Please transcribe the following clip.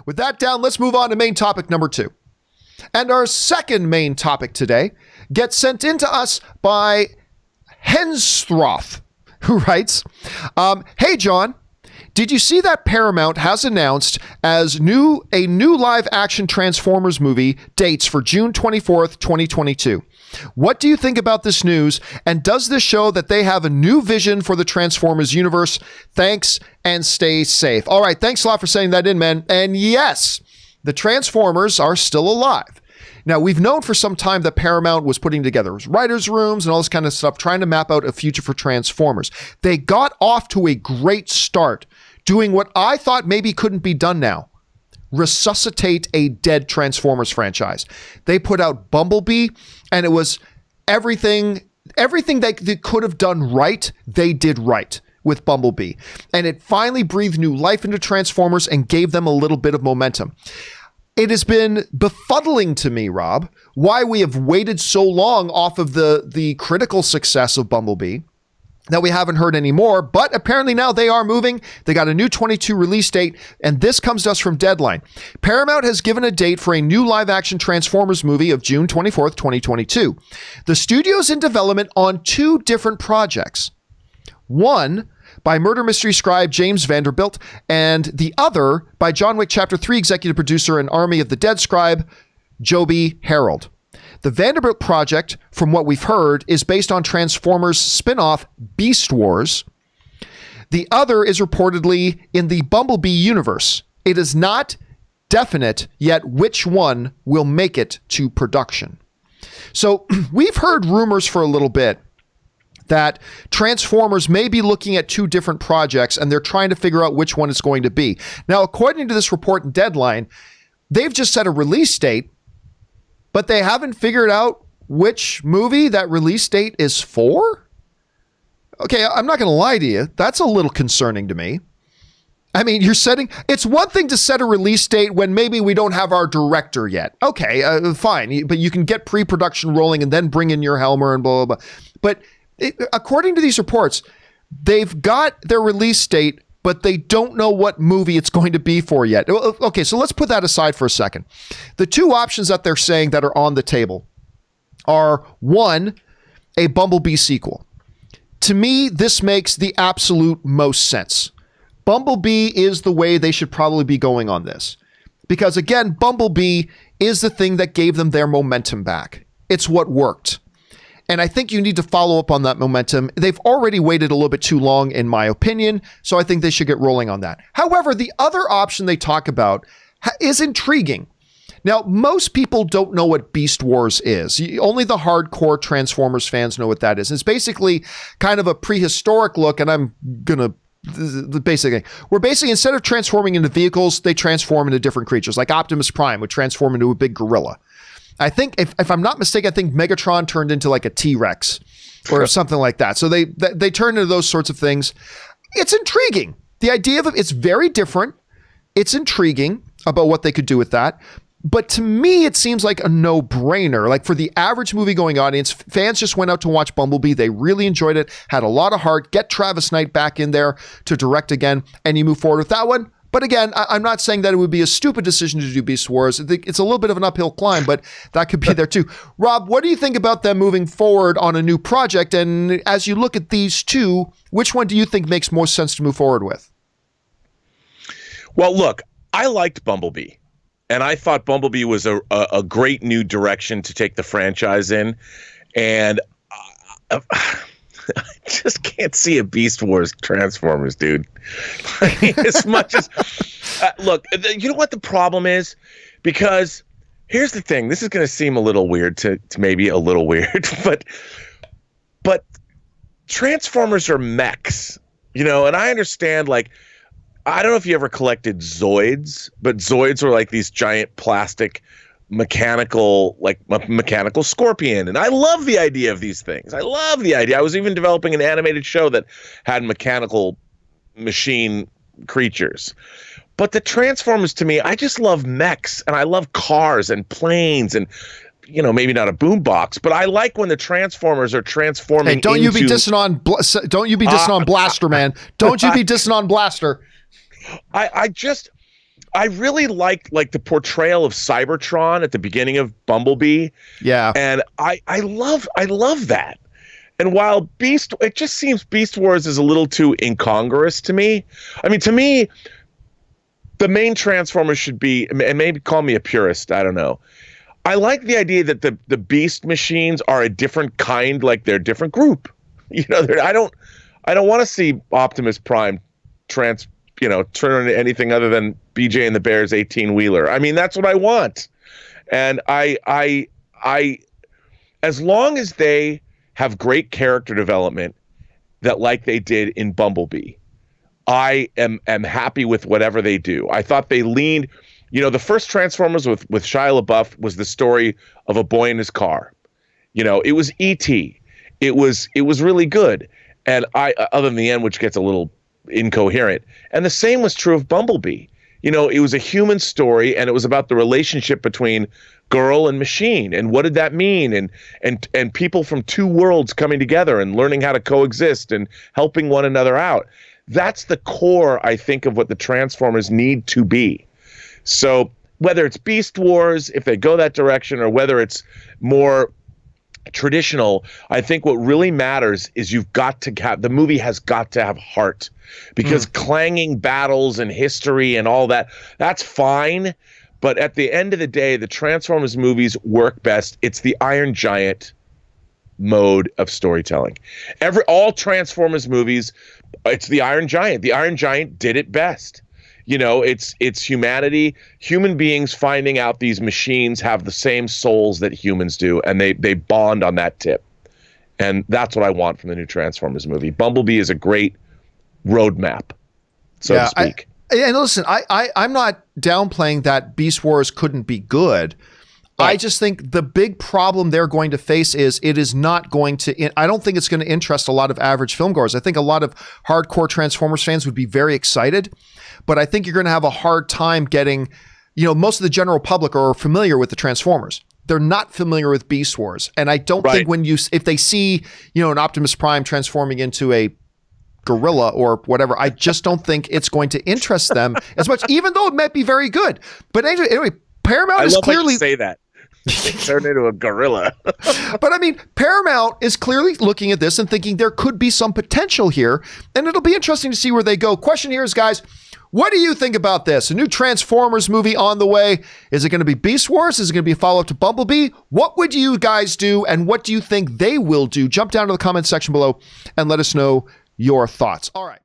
With that down, let's move on to main topic number 2. And our second main topic today gets sent in to us by Henstroh, who writes, hey, John, did you see that Paramount has announced a new live-action Transformers movie dates for June 24th, 2022? What do you think about this news, and does this show that they have a new vision for the Transformers universe? Thanks, and stay safe. All right, thanks a lot for sending that in, man. And yes, the Transformers are still alive. Now, we've known for some time that Paramount was putting together writers' rooms and all this kind of stuff, trying to map out a future for Transformers. They got off to a great start doing what I thought maybe couldn't be done now. Resuscitate a dead Transformers franchise. They put out Bumblebee, and it was everything they could have done right, they did right with Bumblebee. And it finally breathed new life into Transformers and gave them a little bit of momentum. It has been befuddling to me, Rob, why we have waited so long off of the critical success of Bumblebee that we haven't heard any more, but apparently now they are moving. They got a new 22 release date, and this comes to us from Deadline. Paramount has given a date for a new live-action Transformers movie of June 24th, 2022. The studio's in development on 2 different projects. One by murder mystery scribe James Vanderbilt, and the other by John Wick Chapter 3 executive producer and Army of the Dead scribe Joby Harold. The Vanderbilt project, from what we've heard, is based on Transformers spin-off Beast Wars. The other is reportedly in the Bumblebee universe. It is not definite yet which one will make it to production. So we've heard rumors for a little bit that Transformers may be looking at 2 different projects, and they're trying to figure out which one it's going to be. Now, according to this report in Deadline, they've just set a release date, but they haven't figured out which movie that release date is for? Okay, I'm not going to lie to you. That's a little concerning to me. I mean, it's one thing to set a release date when maybe we don't have our director yet. Okay, fine. But you can get pre-production rolling and then bring in your Helmer and blah, blah, blah. But according to these reports, they've got their release date, but they don't know what movie it's going to be for yet. Okay, so let's put that aside for a second. The 2 options that they're saying that are on the table are, 1, a Bumblebee sequel. To me, this makes the absolute most sense. Bumblebee is the way they should probably be going on this. Because again, Bumblebee is the thing that gave them their momentum back. It's what worked. And I think you need to follow up on that momentum. They've already waited a little bit too long, in my opinion, so I think they should get rolling on that. However, the other option they talk about is intriguing. Now, most people don't know what Beast Wars is. Only the hardcore Transformers fans know what that is. It's basically kind of a prehistoric look, and I'm going to the basic thing. Where basically, instead of transforming into vehicles, they transform into different creatures. Like Optimus Prime would transform into a big gorilla. I think, if I'm not mistaken, I think Megatron turned into like a T-Rex or something like that. So they turned into those sorts of things. It's intriguing. The idea of it, it's very different. It's intriguing about what they could do with that. But to me, it seems like a no-brainer. Like for the average movie-going audience, fans just went out to watch Bumblebee. They really enjoyed it, had a lot of heart. Get Travis Knight back in there to direct again, and you move forward with that one. But again, I'm not saying that it would be a stupid decision to do Beast Wars. I think it's a little bit of an uphill climb, but that could be there too. Rob, what do you think about them moving forward on a new project? And as you look at these 2, which one do you think makes more sense to move forward with? Well, look, I liked Bumblebee, and I thought Bumblebee was a great new direction to take the franchise in. And I just can't see a Beast Wars Transformers, dude. As much as look, you know what the problem is? Because here's the thing. This is going to seem a little weird to maybe a little weird, but Transformers are mechs, you know, and I understand, like, I don't know if you ever collected Zoids, but Zoids were like these giant plastic mechanical scorpion, and I love the idea of these things. I love the idea. I was even developing an animated show that had mechanical machine creatures. But the Transformers, to me, I just love mechs, and I love cars and planes, and you know, maybe not a boombox, but I like when the Transformers are transforming. Hey, don't you be dissing on Blaster, man. Don't you be dissing on Blaster. I really liked like the portrayal of Cybertron at the beginning of Bumblebee. Yeah. And I love that. And while it just seems Beast Wars is a little too incongruous to me. I mean, to me, the main Transformers should be, and maybe call me a purist, I don't know. I like the idea that the Beast machines are a different kind, like they're a different group. You know, I don't want to see Optimus Prime turn into anything other than BJ and the Bears 18-wheeler. I mean, that's what I want. And I as long as they have great character development that like they did in Bumblebee, I am happy with whatever they do. I thought they leaned, the first Transformers with Shia LaBeouf was the story of a boy in his car. It was E.T. It was really good. And other than the end, which gets a little incoherent. And the same was true of Bumblebee. It was a human story, and it was about the relationship between girl and machine, and what did that mean, and people from two worlds coming together and learning how to coexist and helping one another out. That's the core, I think, of what the Transformers need to be. So whether it's Beast Wars, if they go that direction, or whether it's more traditional, I think what really matters is the movie has got to have heart, because clanging battles and history and all that's fine. But at the end of the day, the Transformers movies work best. It's the Iron Giant mode of storytelling. All Transformers movies, it's the Iron Giant. The Iron Giant did it best. It's humanity, human beings finding out these machines have the same souls that humans do, and they bond on that tip. And that's what I want from the new Transformers movie. Bumblebee is a great roadmap, so to speak. And listen, I'm not downplaying that Beast Wars couldn't be good. Right. I just think the big problem they're going to face is it is not going to, I don't think it's going to interest a lot of average filmgoers. I think a lot of hardcore Transformers fans would be very excited, but I think you're going to have a hard time getting, most of the general public are familiar with the Transformers. They're not familiar with Beast Wars. And I don't think if they see, an Optimus Prime transforming into a gorilla or whatever, I just don't think it's going to interest them as much, even though it might be very good. But anyway, Paramount is clearly, how you say that. Turn into a gorilla. But I mean, Paramount is clearly looking at this and thinking there could be some potential here, and it'll be interesting to see where they go. Question here is, guys, what do you think about this? A new Transformers movie on the way. Is it going to be Beast Wars? Is it going to be a follow-up to Bumblebee? What would you guys do, and what do you think they will do? Jump down to the comment section below and let us know your thoughts. All right.